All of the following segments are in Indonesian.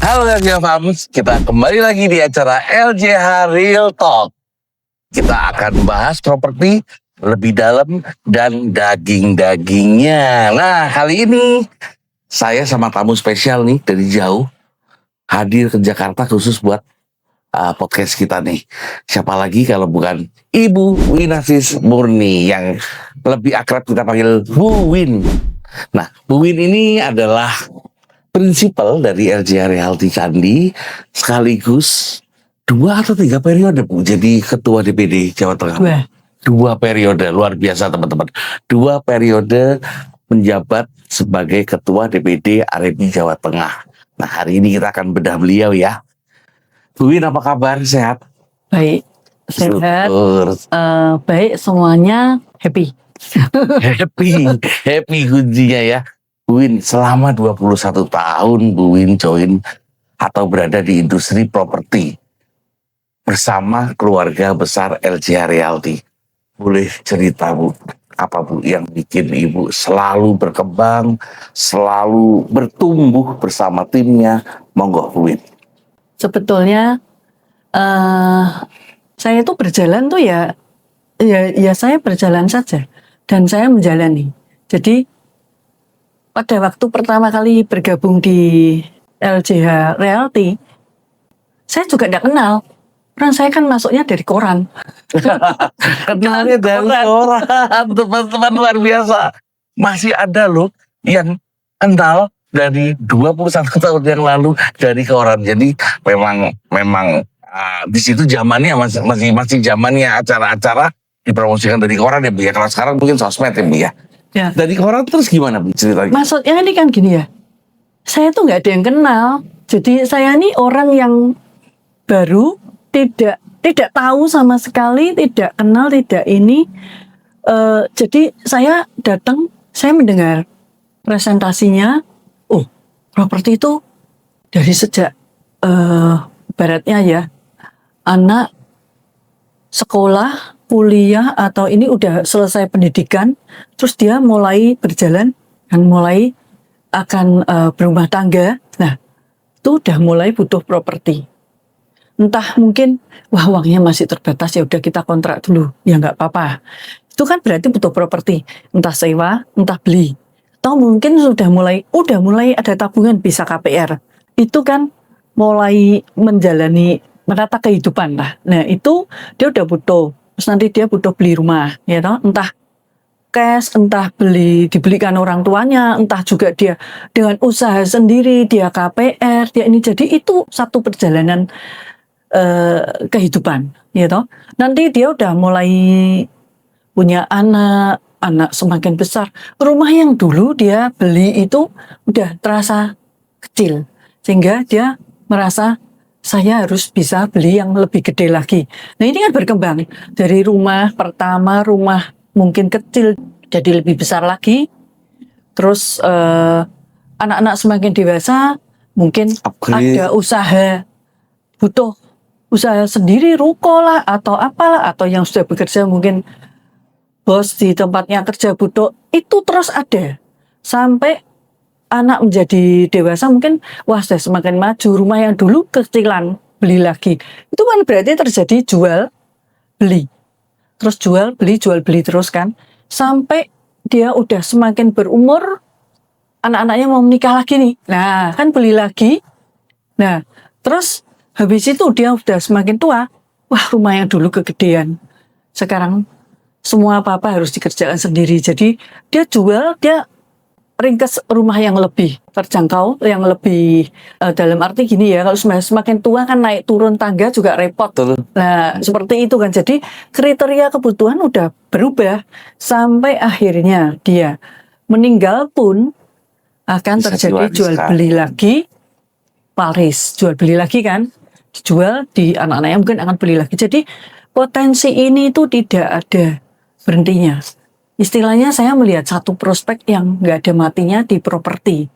Halo LJH Farms, kita kembali lagi di acara LJH Real Talk. Kita akan bahas properti lebih dalam dan daging-dagingnya. Nah, kali ini saya sama tamu spesial nih dari jauh hadir ke Jakarta khusus buat podcast kita nih. Siapa lagi kalau bukan Ibu Winasis Murni yang lebih akrab kita panggil Bu Win. Nah, Bu Win ini adalah prinsipal dari LJH Realty Candi, sekaligus 2 atau 3 periode Bu jadi ketua DPD Jawa Tengah. 2 periode, luar biasa teman-teman. 2 periode menjabat sebagai ketua DPD RMI Jawa Tengah. Nah, hari ini kita akan bedah beliau ya. Bu Win, apa kabar? Sehat? Baik, sehat. Syukur. Baik, semuanya happy. Happy kuncinya ya. Bu Win, selama 21 tahun Bu Win join atau berada di industri properti bersama keluarga besar LJH Realty. Boleh cerita Bu, apa Bu yang bikin Ibu selalu berkembang, selalu bertumbuh bersama timnya? Monggo Bu Win. Sebetulnya saya itu berjalan tuh ya saya berjalan saja dan saya menjalani. Jadi pada waktu pertama kali bergabung di LJH Realty, saya juga tidak kenal. Karena saya kan masuknya dari koran. Kenalnya dari koran, teman-teman, luar biasa. Masih ada loh yang kenal dari 21 tahun yang lalu dari koran. Jadi memang di situ zamannya masih zamannya acara-acara dipromosikan dari koran ya Bu ya. Kalau sekarang mungkin sosmed ya Bu ya. Ya. Dari koran terus gimana Bu ceritanya? Maksudnya ini kan gini ya, saya tuh nggak ada yang kenal. Jadi saya ini orang yang baru, tidak tahu sama sekali, tidak kenal, tidak ini. Jadi saya datang, saya mendengar presentasinya. Oh, properti itu dari sejak baratnya ya, anak sekolah, kuliah atau ini udah selesai pendidikan, terus dia mulai berjalan dan mulai akan berumah tangga. Nah, itu udah mulai butuh properti. Entah mungkin, wah uangnya masih terbatas, ya udah kita kontrak dulu, ya nggak apa-apa. Itu kan berarti butuh properti, entah sewa, entah beli. Atau mungkin udah mulai ada tabungan bisa KPR. Itu kan mulai menjalani menata kehidupan lah. Nah itu dia udah butuh. Terus nanti dia butuh beli rumah, ya toh? Entah cash, entah dibelikan orang tuanya, entah juga dia dengan usaha sendiri, dia KPR, dia ini. Jadi itu satu perjalanan kehidupan, ya toh? Nanti dia udah mulai punya anak semakin besar. Rumah yang dulu dia beli itu udah terasa kecil, sehingga dia merasa saya harus bisa beli yang lebih gede lagi. Nah ini kan berkembang dari rumah pertama, rumah mungkin kecil jadi lebih besar lagi. Terus anak-anak semakin dewasa, mungkin ada usaha, butuh usaha sendiri, ruko lah atau apalah, atau yang sudah bekerja mungkin bos di tempatnya kerja butuh, itu terus ada sampai anak menjadi dewasa. Mungkin wah sudah semakin maju, rumah yang dulu kecilan beli lagi. Itu kan berarti terjadi jual beli, terus jual beli terus kan, sampai dia udah semakin berumur, anak-anaknya mau menikah lagi nih. Nah kan beli lagi. Nah terus habis itu dia udah semakin tua, wah rumah yang dulu kegedean, sekarang semua apa-apa harus dikerjakan sendiri. Jadi dia jual, dia ringkes rumah yang lebih terjangkau, yang lebih dalam arti gini ya, kalau semakin tua kan naik turun tangga juga repot. Nah seperti itu kan. Jadi kriteria kebutuhan udah berubah, sampai akhirnya dia meninggal pun akan bisa terjadi jual beli lagi, waris jual beli lagi kan, dijual di anak-anaknya mungkin akan beli lagi. Jadi potensi ini itu tidak ada berhentinya. Istilahnya saya melihat satu prospek yang nggak ada matinya di properti.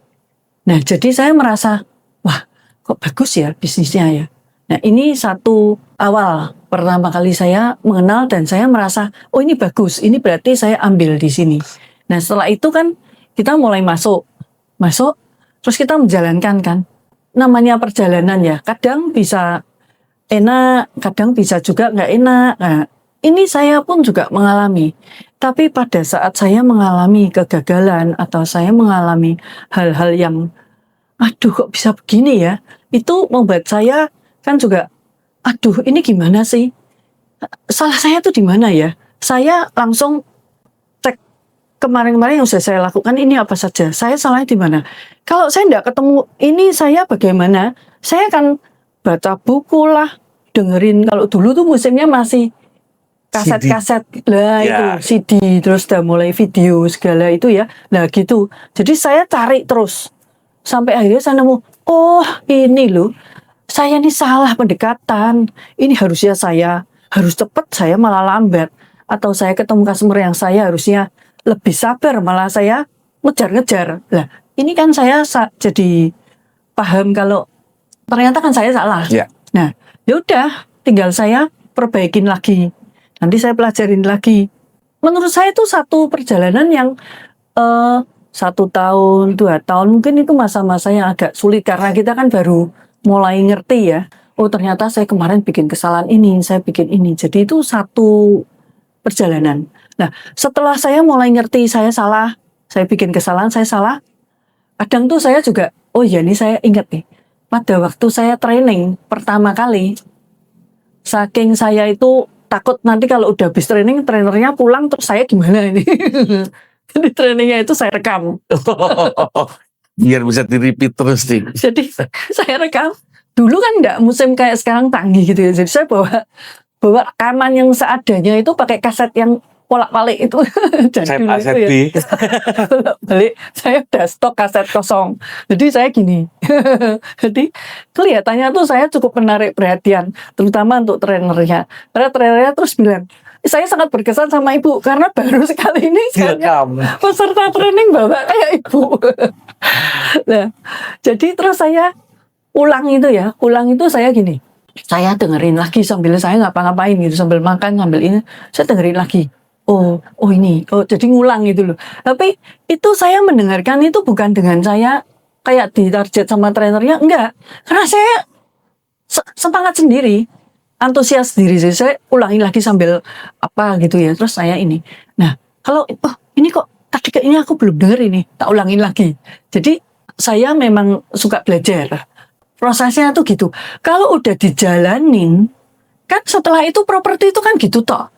Nah jadi saya merasa, wah kok bagus ya bisnisnya ya. Nah ini satu awal pertama kali saya mengenal dan saya merasa, oh ini bagus, ini berarti saya ambil di sini. Nah setelah itu kan kita mulai masuk, terus kita menjalankan kan. namanya perjalanan ya, kadang bisa enak, kadang bisa juga nggak enak. Nah, ini saya pun juga mengalami. Tapi pada saat saya mengalami kegagalan atau saya mengalami hal-hal yang, aduh kok bisa begini ya, itu membuat saya kan juga, aduh ini gimana sih? Salah saya tuh di mana ya? Saya langsung cek kemarin-kemarin yang sudah saya lakukan ini apa saja. Saya salahnya di mana? Kalau saya tidak ketemu ini saya bagaimana? Saya akan baca buku lah, dengerin. Kalau dulu tuh musimnya masih kaset-kaset lah itu Ya. CD, terus udah mulai video segala itu ya. Nah gitu. Jadi saya cari terus sampai akhirnya saya nemu, oh ini loh, saya ini salah pendekatan. Ini harusnya saya harus cepat, saya malah lambat. Atau saya ketemu customer yang saya harusnya lebih sabar, malah saya ngejar-ngejar. Lah ini kan saya jadi paham kalau ternyata kan saya salah. Ya. Nah, ya udah, tinggal saya perbaikin lagi. Nanti saya pelajarin lagi. Menurut saya itu satu perjalanan yang 1 tahun, 2 tahun, mungkin itu masa-masa yang agak sulit karena kita kan baru mulai ngerti ya. Oh ternyata saya kemarin bikin kesalahan ini, saya bikin ini. Jadi itu satu perjalanan. Nah, setelah saya mulai ngerti saya salah, saya bikin kesalahan, saya salah. Kadang tuh saya juga, oh ya ini saya ingat nih. Pada waktu saya training pertama kali, saking saya itu takut nanti kalau udah habis training, trainernya pulang terus saya gimana ini. Jadi trainingnya itu saya rekam. Biar bisa di-repeat terus nih. Jadi saya rekam. Dulu kan enggak musim kayak sekarang canggih gitu ya. Jadi saya bawa rekaman yang seadanya itu pakai kaset yang bolak-balik itu. Set A, set B. Balik, saya udah stok kaset kosong. Jadi saya gini. Jadi kelihatannya tuh saya cukup menarik perhatian, terutama untuk trainernya. Karena trainernya terus bilang, saya sangat berkesan sama ibu karena baru sekali ini saya peserta training bawa kayak ibu. Nah, jadi terus saya ulang itu saya gini. Saya dengerin lagi sambil saya ngapa-ngapain gitu, sambil makan, sambil ini, saya dengerin lagi. Oh ini, jadi ngulang gitu loh. Tapi itu saya mendengarkan itu bukan dengan saya kayak ditarget sama trainernya, enggak. Karena saya semangat sendiri, antusias sendiri. Jadi saya ulangin lagi sambil apa gitu ya. Terus saya ini. Nah, kalau ini kok tadi kayak ini aku belum denger ini, tak ulangin lagi. Jadi saya memang suka belajar. Prosesnya tuh gitu. Kalau udah dijalanin, kan setelah itu properti itu kan gitu toh.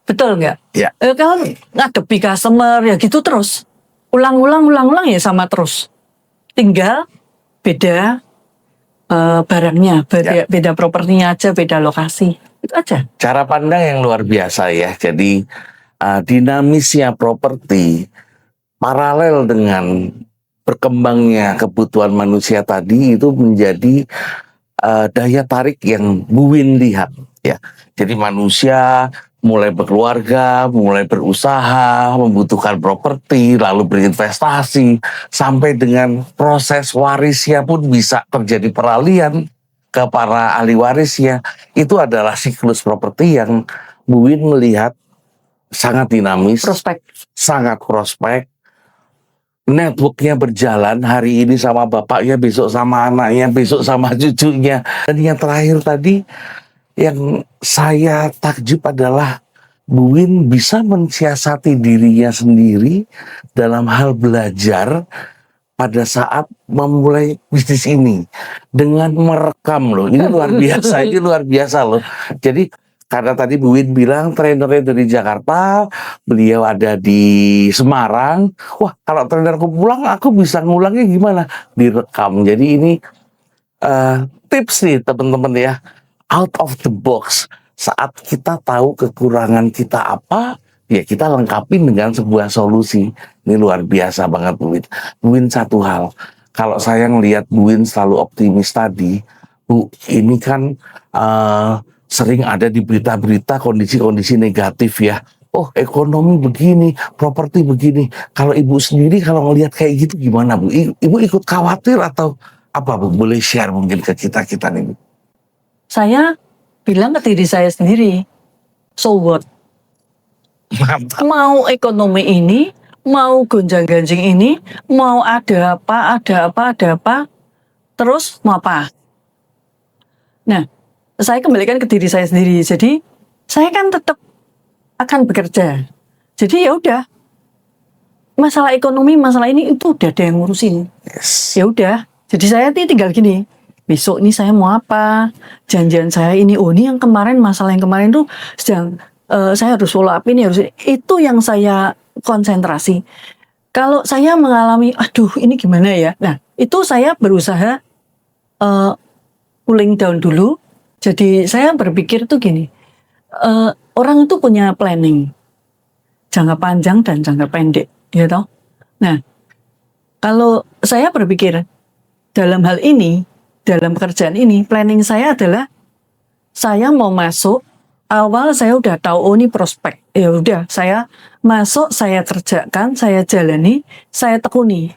Betul nggak? Ya. Kalau ngadepi customer ya gitu terus. Ulang-ulang ya sama terus. Tinggal beda barangnya, beda propertinya aja, beda lokasi. Itu aja. Cara pandang yang luar biasa ya. Jadi dinamisnya properti paralel dengan berkembangnya kebutuhan manusia tadi itu menjadi daya tarik yang Bu Win lihat ya. Jadi manusia mulai berkeluarga, mulai berusaha, membutuhkan properti, lalu berinvestasi, sampai dengan proses warisnya pun bisa terjadi peralihan ke para ahli warisnya. Itu adalah siklus properti yang Bu Win melihat sangat dinamis, sangat prospek. Networknya berjalan, hari ini sama bapaknya, besok sama anaknya, besok sama cucunya. Dan yang terakhir tadi, yang saya takjub adalah Bu Win bisa mensiasati dirinya sendiri dalam hal belajar pada saat memulai bisnis ini. Dengan merekam loh, ini luar biasa, ini luar biasa loh. Jadi karena tadi Bu Win bilang trainernya dari Jakarta, beliau ada di Semarang. Wah, kalau trainerku pulang, aku bisa ngulangnya gimana? Direkam. Jadi ini tips nih teman-teman ya, out of the box. Saat kita tahu kekurangan kita apa, ya kita lengkapin dengan sebuah solusi. Ini luar biasa banget Bu Win. Bu Win satu hal, kalau saya ngelihat Bu Win selalu optimis tadi, Bu, ini kan sering ada di berita-berita kondisi-kondisi negatif ya. Oh ekonomi begini, properti begini. Kalau Ibu sendiri kalau ngelihat kayak gitu gimana Bu? Ibu ikut khawatir atau apa Bu? Boleh share mungkin ke kita-kita nih Bu? Saya bilang ke diri saya sendiri, so what? Mantap. Mau ekonomi ini, mau gonjang-ganjing ini, mau ada apa, terus mau apa? Nah, saya kembalikan ke diri saya sendiri. Jadi saya kan tetap akan bekerja. Jadi ya udah, masalah ekonomi, masalah ini itu udah ada yang ngurusin. Yes. Ya udah, jadi saya tinggal gini. Besok ini saya mau apa? Janjian saya ini, oh ini yang kemarin, masalah yang kemarin tuh sedang saya harus follow up ini, harus itu yang saya konsentrasi. Kalau saya mengalami, aduh ini gimana ya? Nah, itu saya berusaha cooling down dulu. Jadi saya berpikir tuh gini, orang itu punya planning jangka panjang dan jangka pendek, ya toh. Nah, kalau saya berpikir dalam hal ini, dalam pekerjaan ini, planning saya adalah saya mau masuk, awal saya udah tahu, oh ini prospek. Ya udah, saya masuk, saya kerjakan, saya jalani, saya tekuni.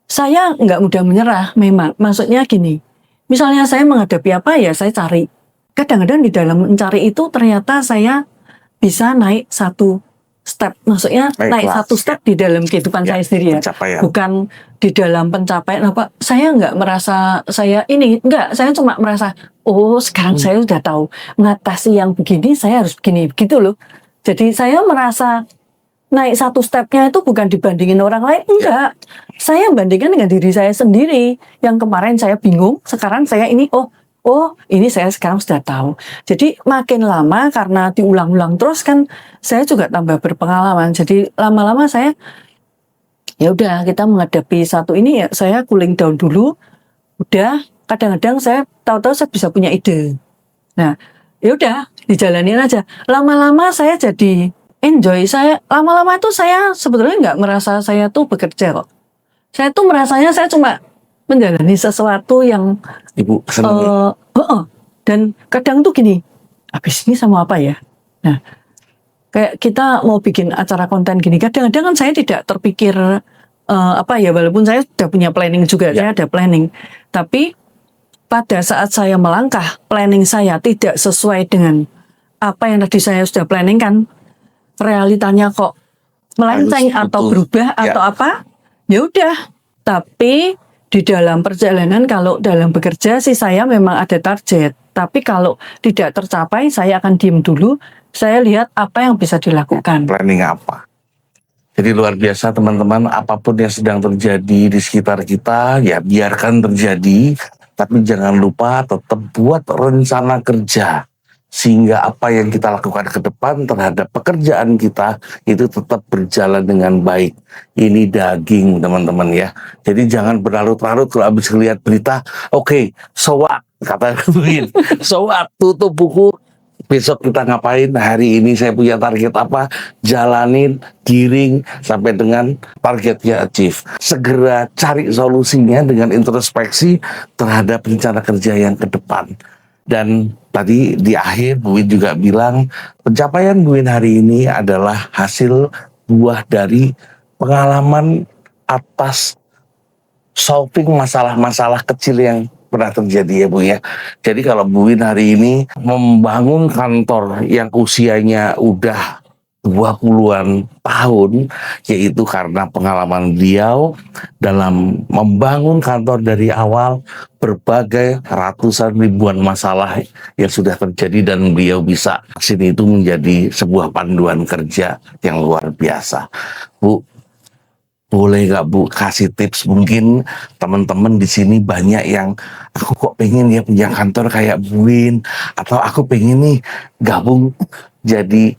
Saya nggak mudah menyerah, memang. Maksudnya gini, misalnya saya menghadapi apa ya, saya cari. Kadang-kadang di dalam mencari itu ternyata saya bisa naik satu step, maksudnya naik satu step di dalam kehidupan saya sendiri ya, pencapaian. bukan di dalam pencapaian apa. Saya nggak merasa saya ini, enggak, saya cuma merasa, oh sekarang saya sudah tahu mengatasi yang begini, saya harus begini, begitu loh. Jadi saya merasa naik satu stepnya itu bukan dibandingin orang lain, enggak. Saya bandingkan dengan diri saya sendiri. Yang kemarin saya bingung, sekarang saya ini, oh ini saya sekarang sudah tahu. Jadi makin lama karena diulang-ulang terus kan saya juga tambah berpengalaman. Jadi lama-lama saya ya udah, kita menghadapi satu ini ya saya cooling down dulu. Udah, kadang-kadang saya tahu-tahu saya bisa punya ide. Nah, ya udah dijalanin aja. Lama-lama saya jadi enjoy. Saya lama-lama itu saya sebetulnya nggak merasa saya tuh bekerja kok. Saya tuh merasanya saya cuma menjalani sesuatu yang Ibu senang. Dan kadang tuh gini, habis ini sama apa ya? Nah, kayak kita mau bikin acara konten gini, kadang-kadang kan saya tidak terpikir apa ya, walaupun saya sudah punya planning juga, saya ada planning. Tapi pada saat saya melangkah, planning saya tidak sesuai dengan apa yang tadi saya sudah planning kan, realitanya kok melenceng atau berubah atau apa, ya udah. Tapi di dalam perjalanan, kalau dalam bekerja sih saya memang ada target. Tapi kalau tidak tercapai, saya akan diem dulu. Saya lihat apa yang bisa dilakukan. Planning apa? Jadi luar biasa teman-teman, apapun yang sedang terjadi di sekitar kita, ya biarkan terjadi. Tapi jangan lupa tetap buat rencana kerja. Sehingga apa yang kita lakukan ke depan terhadap pekerjaan kita itu tetap berjalan dengan baik. Ini daging teman-teman ya. Jadi jangan berlarut-larut kalau habis lihat berita, oke, so what? Kata Win, so what? Tutup buku. Besok kita ngapain? Hari ini saya punya target apa? Jalanin, giring sampai dengan targetnya achieve. Segera cari solusinya dengan introspeksi terhadap rencana kerja yang ke depan. Dan tadi di akhir Bu Win juga bilang pencapaian Bu Win hari ini adalah hasil buah dari pengalaman atas solving masalah-masalah kecil yang pernah terjadi ya Bu ya. Jadi kalau Bu Win hari ini membangun kantor yang usianya udah 20-an tahun, yaitu karena pengalaman beliau dalam membangun kantor dari awal, berbagai ratusan ribuan masalah yang sudah terjadi dan beliau bisa sini itu menjadi sebuah panduan kerja yang luar biasa. Bu, boleh nggak Bu kasih tips, mungkin teman-teman di sini banyak yang aku kok pengen ya punya kantor kayak Bu Win, atau aku pengen nih gabung jadi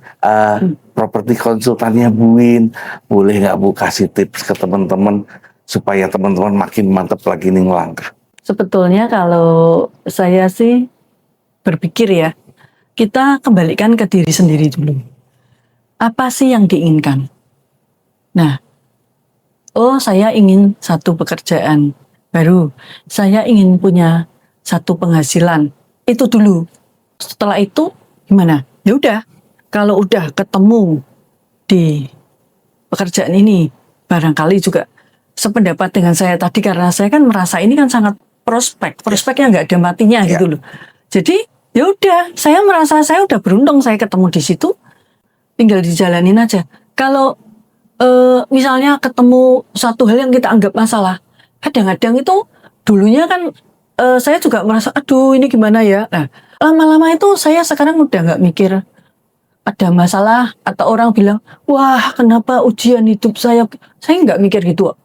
properti konsultannya Bu Win. Boleh nggak Bu kasih tips ke teman-teman supaya teman-teman makin mantap lagi nih ngelangkah? Sebetulnya kalau saya sih berpikir ya, kita kembalikan ke diri sendiri dulu. Apa sih yang diinginkan? Nah, oh saya ingin satu pekerjaan baru, saya ingin punya satu penghasilan, itu dulu. Setelah itu gimana? Ya udah, kalau udah ketemu di pekerjaan ini, barangkali juga sependapat dengan saya tadi, karena saya kan merasa ini kan sangat prospeknya nggak ada matinya gitu loh. Jadi ya udah, saya merasa saya udah beruntung saya ketemu di situ, tinggal dijalanin aja. Kalau misalnya ketemu satu hal yang kita anggap masalah, kadang-kadang itu dulunya kan saya juga merasa, aduh ini gimana ya. Nah, lama-lama itu saya sekarang udah nggak mikir ada masalah atau orang bilang, wah kenapa ujian hidup saya nggak mikir gitu.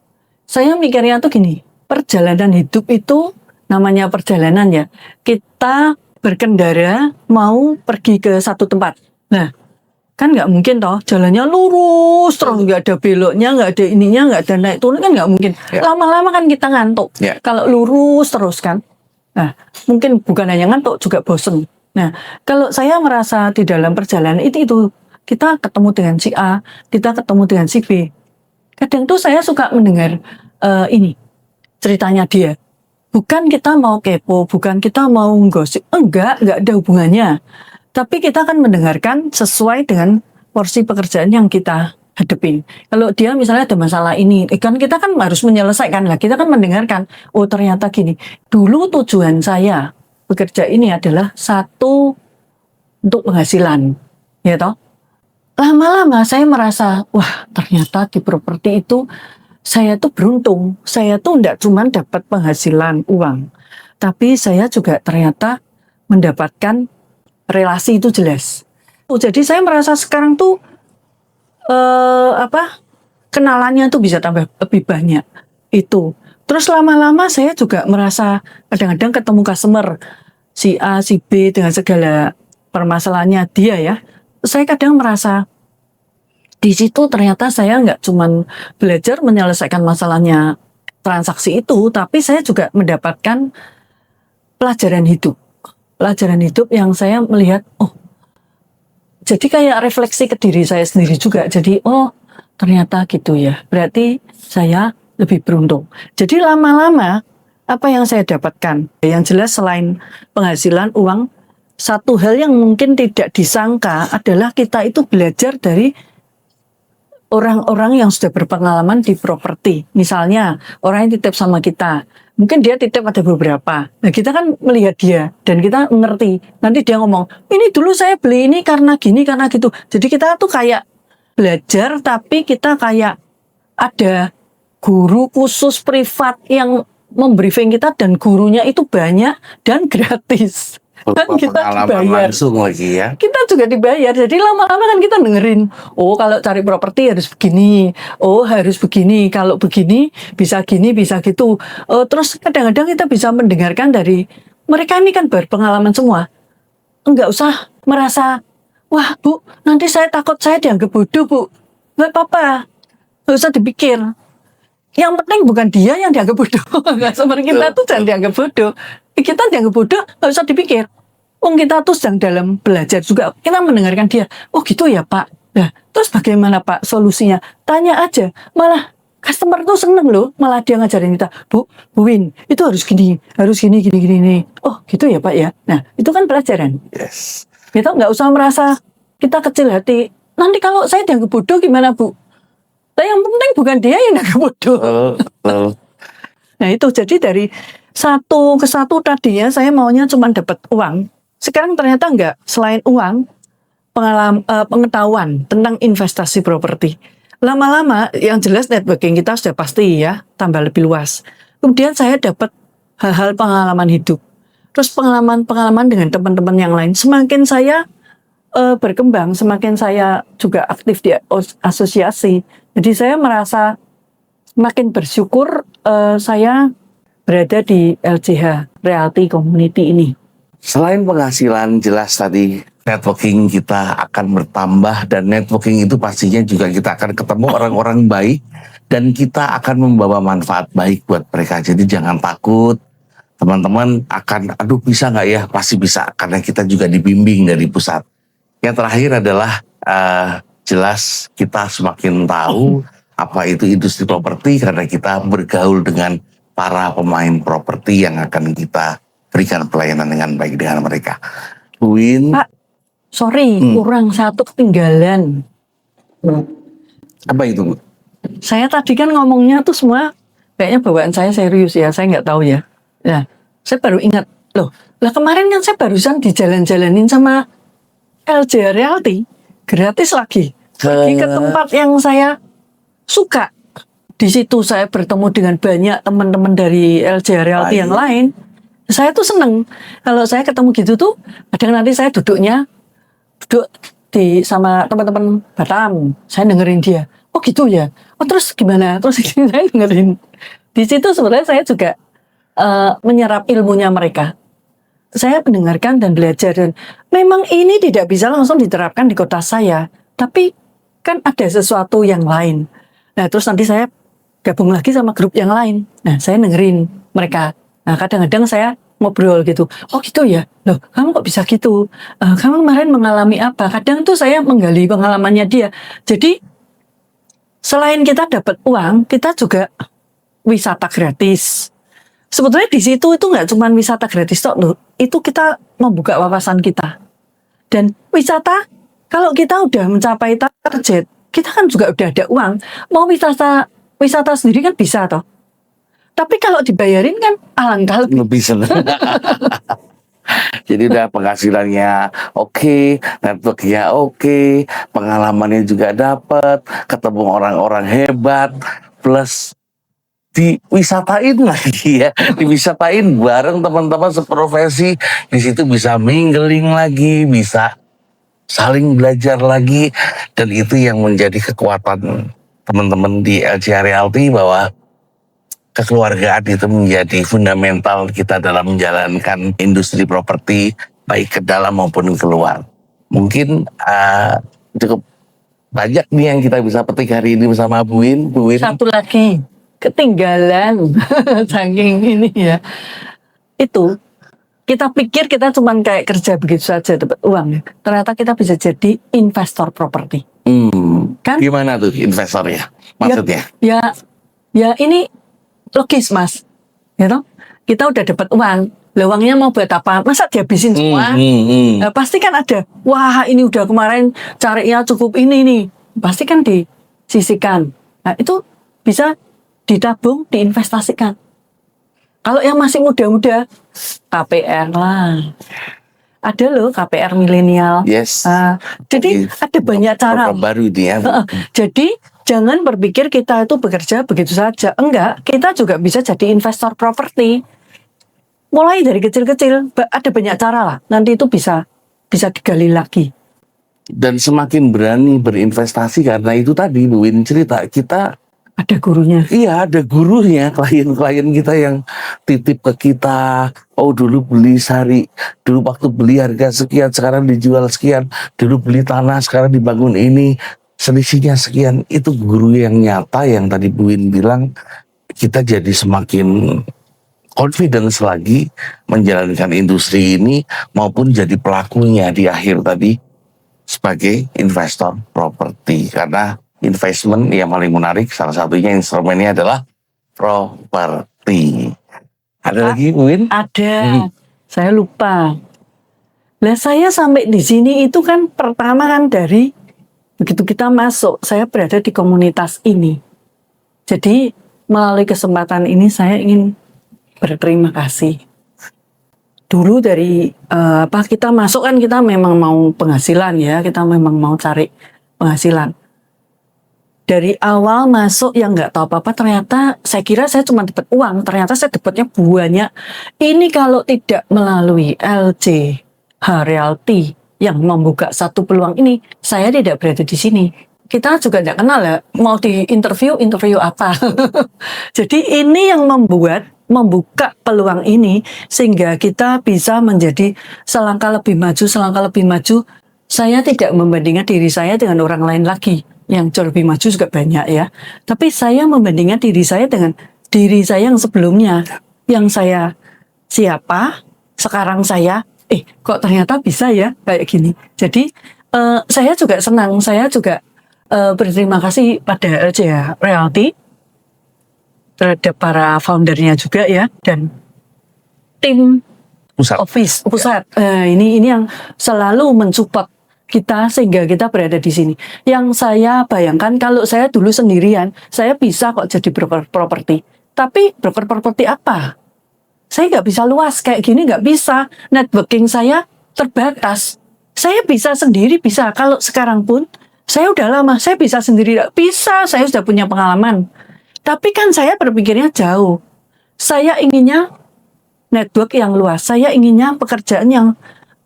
Saya mikirnya tuh gini, perjalanan hidup itu namanya perjalanan ya. Kita berkendara mau pergi ke satu tempat. Nah, kan nggak mungkin toh jalannya lurus terus nggak ada beloknya, nggak ada ininya, nggak ada naik turun, kan nggak mungkin. Lama-lama kan kita ngantuk kalau lurus terus kan. Nah, mungkin bukan hanya ngantuk, juga bosen. Nah, kalau saya merasa di dalam perjalanan itu kita ketemu dengan si A, kita ketemu dengan si B. Kadang tuh saya suka mendengar ini ceritanya dia. Bukan kita mau kepo, bukan kita mau gosip, enggak ada hubungannya. Tapi kita akan mendengarkan sesuai dengan porsi pekerjaan yang kita hadepin. Kalau dia misalnya ada masalah ini, kan kita kan harus menyelesaikan lah. Kita kan mendengarkan, oh ternyata gini. Dulu tujuan saya bekerja ini adalah satu untuk penghasilan, ya toh. Lama-lama saya merasa, wah ternyata di properti itu saya tuh beruntung. Saya tuh tidak cuma dapat penghasilan uang, tapi saya juga ternyata mendapatkan relasi itu jelas. Jadi saya merasa sekarang tuh kenalannya tuh bisa tambah lebih banyak itu. Terus lama-lama saya juga merasa kadang-kadang ketemu customer si A, si B dengan segala permasalahannya dia ya. Saya kadang merasa di situ ternyata saya nggak cuma belajar menyelesaikan masalahnya transaksi itu, tapi saya juga mendapatkan pelajaran hidup. Pelajaran hidup yang saya melihat, oh, jadi kayak refleksi ke diri saya sendiri juga. Jadi, oh, ternyata gitu ya. Berarti saya lebih beruntung. Jadi lama-lama, apa yang saya dapatkan? Yang jelas selain penghasilan uang, satu hal yang mungkin tidak disangka adalah kita itu belajar dari orang-orang yang sudah berpengalaman di properti. Misalnya, orang yang titip sama kita. Mungkin dia titip ada beberapa. Nah, kita kan melihat dia dan kita mengerti. Nanti dia ngomong, ini dulu saya beli ini karena gini, karena gitu. Jadi kita tuh kayak belajar, tapi kita kayak ada guru khusus privat yang membriefing kita, dan gurunya itu banyak dan gratis. Kan kita dibayar langsung lagi ya. Kita juga dibayar. Jadi lama-lama kan kita dengerin, oh kalau cari properti harus begini, oh harus begini, kalau begini bisa gini, bisa gitu. Terus kadang-kadang kita bisa mendengarkan dari mereka ini kan berpengalaman semua. Enggak usah merasa, wah Bu, nanti saya takut saya dianggap bodoh Bu. Enggak apa-apa, enggak usah dipikir. Yang penting bukan dia yang dianggap bodoh. Enggak, seperti kita tuh jangan dianggap bodoh. Kita dianggap bodoh, nggak usah dipikir. Kita tuh sedang dalam belajar juga. Kita mendengarkan dia. Oh gitu ya Pak. Nah, terus bagaimana Pak solusinya? Tanya aja. Malah customer tuh seneng loh. Malah dia ngajarin kita. Bu Win, itu harus gini, gini. Oh gitu ya Pak ya. Nah, itu kan pelajaran. Yes. Kita nggak usah merasa kita kecil hati. Nanti kalau saya dianggap bodoh gimana Bu? Nah, yang penting bukan dia yang dianggap bodoh. Nah itu jadi dari satu ke satu tadinya saya maunya cuma dapat uang. Sekarang ternyata enggak. Selain uang, pengetahuan tentang investasi properti. Lama-lama yang jelas networking kita sudah pasti ya tambah lebih luas. Kemudian saya dapat hal-hal pengalaman hidup. Terus pengalaman-pengalaman dengan teman-teman yang lain. Semakin saya berkembang, semakin saya juga aktif di asosiasi. Jadi saya merasa makin bersyukur saya berada di LCH Realty Community ini. Selain penghasilan, jelas tadi networking kita akan bertambah, dan networking itu pastinya juga kita akan ketemu orang-orang baik dan kita akan membawa manfaat baik buat mereka. Jadi jangan takut, teman-teman akan, aduh bisa nggak ya? Pasti bisa, karena kita juga dibimbing dari pusat. Yang terakhir adalah jelas kita semakin tahu apa itu industri properti karena kita bergaul dengan para pemain properti yang akan kita berikan pelayanan dengan baik dengan mereka. Bu Win. Pak, sorry, kurang satu ketinggalan. Apa itu Bu? Saya tadi kan ngomongnya tuh semua kayaknya bawaan saya serius ya, saya nggak tahu ya. Nah, saya baru ingat, loh, lah kemarin kan saya barusan dijalan-jalanin sama LJ Realty, gratis lagi. Pergi ke tempat yang saya suka. di situ saya bertemu dengan banyak teman-teman dari LJ Realty yang lain. Saya tuh seneng kalau saya ketemu gitu tuh. Kadang nanti saya duduk di sama teman-teman Batam, saya dengerin dia. Oh gitu ya. Oh terus gimana? Terus saya dengerin. Di situ sebenarnya saya juga menyerap ilmunya mereka. Saya mendengarkan dan belajar, dan memang ini tidak bisa langsung diterapkan di kota saya, tapi kan ada sesuatu yang lain. Nah terus nanti saya gabung lagi sama grup yang lain. Nah saya dengerin mereka. Nah kadang-kadang saya ngobrol gitu. Oh gitu ya. Loh kamu kok bisa gitu? Kamu kemarin mengalami apa? Kadang tuh saya menggali pengalamannya dia. Jadi selain kita dapat uang, kita juga wisata gratis. Sebetulnya di situ itu nggak cuma wisata gratis toh loh. Itu kita membuka wawasan kita. Dan wisata, kalau kita udah mencapai target, kita kan juga udah ada uang. Mau wisata sendiri kan bisa toh. Tapi kalau dibayarin kan alangkah lebih senang. Jadi udah penghasilannya oke, networknya oke, pengalamannya juga dapat, ketemu orang-orang hebat, plus diwisatain lagi ya, diwisatain bareng teman-teman seprofesi. Di situ bisa mingling lagi, bisa saling belajar lagi, dan itu yang menjadi kekuatan teman-teman di LJ Realty, bahwa kekeluargaan itu menjadi fundamental kita dalam menjalankan industri properti baik ke dalam maupun keluar. Mungkin cukup banyak nih yang kita bisa petik hari ini bersama Bu Win. Satu lagi ketinggalan saking ini ya, itu kita pikir kita cuma kayak kerja begitu saja dapat uang, ternyata kita bisa jadi investor properti. Kan? Gimana tuh investornya? Maksudnya? Ya ini logis mas, gitu. Kita udah dapat uang, lah uangnya mau buat apa? Masa dihabisin semua? Nah, pasti kan ada. Wah ini udah kemarin carinya cukup ini nih, pasti kan disisikan. Nah itu bisa ditabung, diinvestasikan. Kalau yang masih muda-muda, KPR lah. Ada loh KPR milenial. Yes. Jadi ada banyak cara. Baru ini ya. Jadi jangan berpikir kita itu bekerja begitu saja. Enggak, kita juga bisa jadi investor properti. Mulai dari kecil-kecil, ada banyak cara lah. Nanti itu bisa digali lagi. Dan semakin berani berinvestasi, karena itu tadi Bu Win cerita, kita ada gurunya. Iya, ada gurunya. Klien-klien kita yang titip ke kita. Oh, dulu beli sari, dulu waktu beli harga sekian, sekarang dijual sekian. Dulu beli tanah, sekarang dibangun ini, selisihnya sekian. Itu guru yang nyata yang tadi Bu Win bilang, kita jadi semakin confidence lagi menjalankan industri ini, maupun jadi pelakunya di akhir tadi sebagai investor properti. Karena investment yang paling menarik, salah satunya instrumennya adalah properti. Ada lagi, Bu Win? Ada. Saya lupa. Lah saya sampai di sini itu kan pertama kan dari begitu kita masuk, saya berada di komunitas ini. Jadi melalui kesempatan ini saya ingin berterima kasih. Dulu dari kita masuk kan kita memang mau penghasilan ya, kita memang mau cari penghasilan. Dari awal masuk yang nggak tahu apa-apa, ternyata saya kira saya cuma dapat uang, ternyata saya dapatnya banyak. Ini kalau tidak melalui LJ Realty yang membuka satu peluang ini, saya tidak berada di sini. Kita juga tidak kenal ya, mau di interview apa. Jadi ini yang membuka peluang ini sehingga kita bisa menjadi selangkah lebih maju. Saya tidak membandingkan diri saya dengan orang lain lagi. Yang jauh lebih maju juga banyak ya. Tapi saya membandingkan diri saya dengan diri saya yang sebelumnya. Yang saya siapa, sekarang saya, kok ternyata bisa ya kayak gini. Jadi saya juga senang, saya juga berterima kasih pada LJ Realty, terhadap para foundernya juga ya, dan tim pusat. Ini yang selalu mensupport kita sehingga kita berada di sini. Yang saya bayangkan kalau saya dulu sendirian, saya bisa kok jadi broker properti. Tapi broker properti apa? Saya nggak bisa luas kayak gini, nggak bisa. Networking saya terbatas. Saya bisa sendiri, bisa. Kalau sekarang pun saya udah lama, saya bisa sendiri. Bisa, saya sudah punya pengalaman. Tapi kan saya berpikirnya jauh. Saya inginnya network yang luas. Saya inginnya pekerjaan yang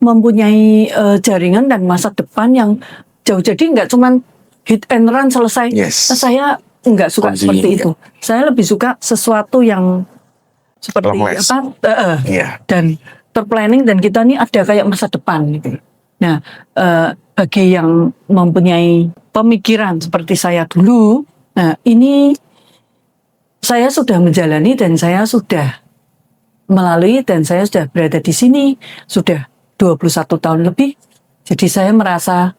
mempunyai jaringan dan masa depan yang jauh. Jadi nggak cuman hit and run selesai. Yes. Saya nggak suka Continue, seperti ya. itu. Saya lebih suka sesuatu yang seperti Long last. Iya. dan terplanning, dan kita ini ada kayak masa depan gitu. Nah, bagi yang mempunyai pemikiran seperti saya dulu, nah ini saya sudah menjalani dan saya sudah melalui dan saya sudah berada di sini sudah 21 tahun lebih. Jadi saya merasa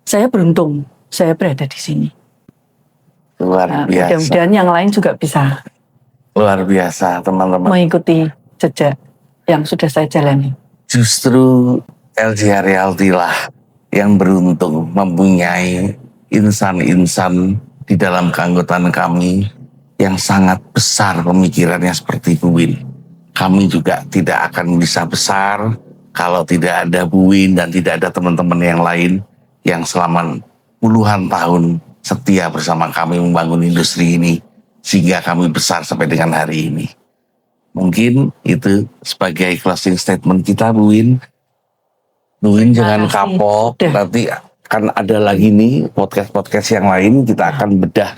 saya beruntung saya berada di sini. Luar biasa. Mudah-mudahan yang lain juga bisa Luar biasa, teman-teman. mengikuti jejak yang sudah saya jalani. Justru LJH Realty lah yang beruntung mempunyai insan-insan di dalam keanggotaan kami yang sangat besar pemikirannya seperti Bu Win. Kami juga tidak akan bisa besar kalau tidak ada Bu Win dan tidak ada teman-teman yang lain yang selama puluhan tahun setia bersama kami membangun industri ini sehingga kami besar sampai dengan hari ini. Mungkin itu sebagai closing statement kita, Bu Win. Bu Win jangan kasih. kapok, Udah. nanti akan ada lagi nih podcast-podcast yang lain, kita akan bedah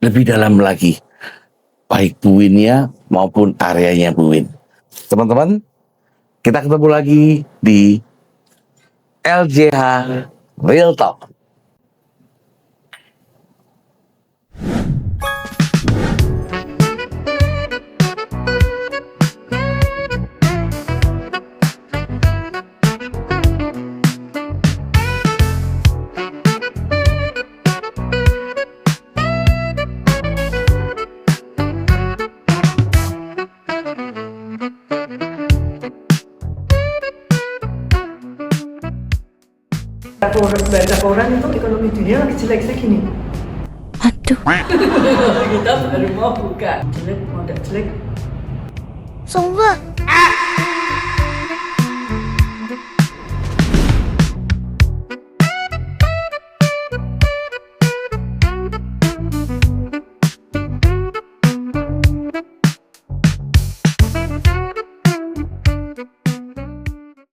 lebih dalam lagi. Baik Bu Winnya maupun areanya Bu Win. Teman-teman, kita ketemu lagi di LJH Real Talk. Baca koran itu ekonomi dunia lagi jelek segini. Aduh, Kita baru mau buka. Jelek, mau tidak jelek. 松问